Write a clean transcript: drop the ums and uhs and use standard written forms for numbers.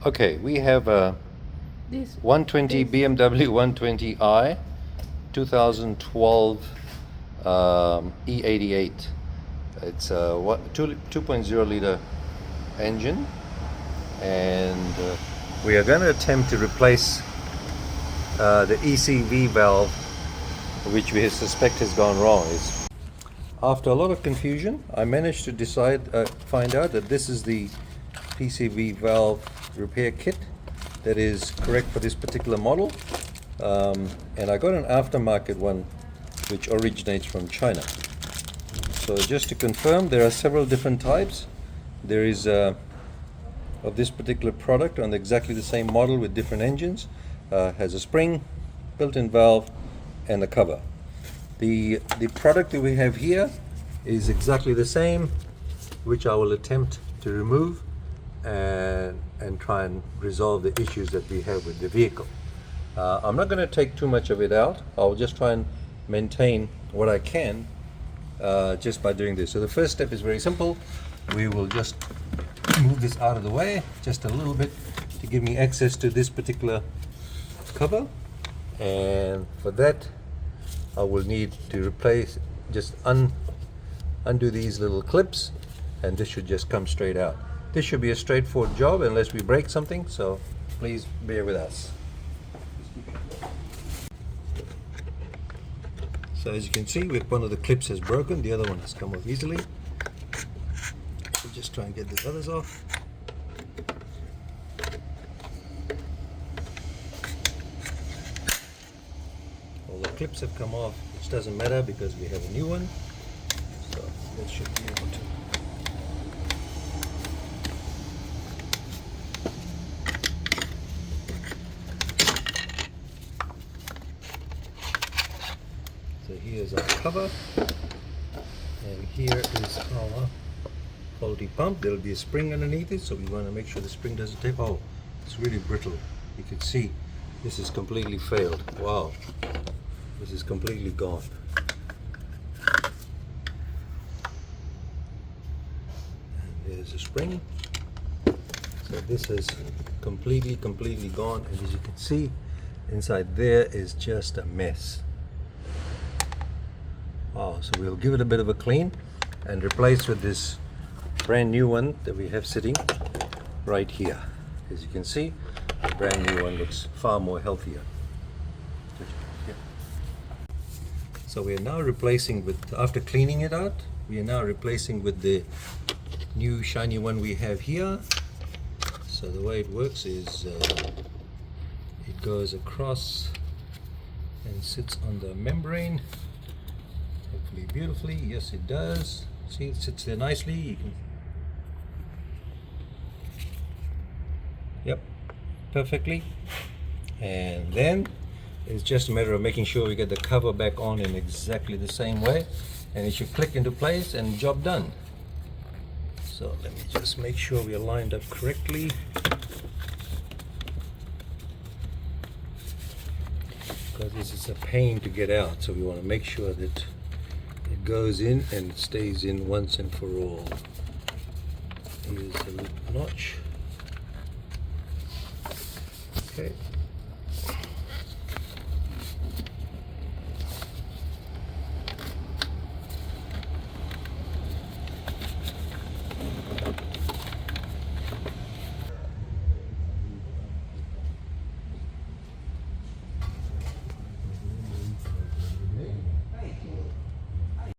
Okay, we have a 120 BMW 120i 2012 E88. It's a 2.0 liter engine, and we are going to attempt to replace the ECV valve, which we suspect has gone wrong. After a lot of confusion, I managed to find out that this is the PCV valve repair kit that is correct for this particular model, and I got an aftermarket one which originates from China. So just to confirm, there are several different types. There is of this particular product on exactly the same model with different engines, has a spring, built-in valve, and a cover. The product that we have here is exactly the same, which I will attempt to remove and try and resolve the issues that we have with the vehicle. I'm not going to take too much of it out. I'll just try and maintain what I can just by doing this. So the first step is very simple. We will just move this out of the way just a little bit to give me access to this particular cover, and for that I will need to replace, just undo these little clips, and this should just come straight out. This should be a straightforward job unless we break something, so please bear with us. So as you can see, one of the clips has broken, the other one has come off easily. So just try and get the others off. All the clips have come off, which doesn't matter because we have a new one. So that should be able to. So here's our cover, and here is our quality pump. There'll be a spring underneath it, so we want to make sure the spring doesn't tape. Oh, it's really brittle. You can see this is completely failed. Wow, this is completely gone. And there's a spring. So this is completely gone, and as you can see, inside there is just a mess. Wow, so we'll give it a bit of a clean and replace with this brand new one that we have sitting right here. As you can see, the brand new one looks far more healthier. So we are now replacing with, after cleaning it out, we are now replacing with the new shiny one we have here. So the way it works is it goes across and sits on the membrane. Hopefully beautifully. Yes, it does. See, it sits there nicely. You can, yep, perfectly. And then it's just a matter of making sure we get the cover back on in exactly the same way, and it should click into place and job done. So let me just make sure we are lined up correctly. Because this is a pain to get out, so we want to make sure that it goes in and stays in once and for all. Here's the notch. Okay.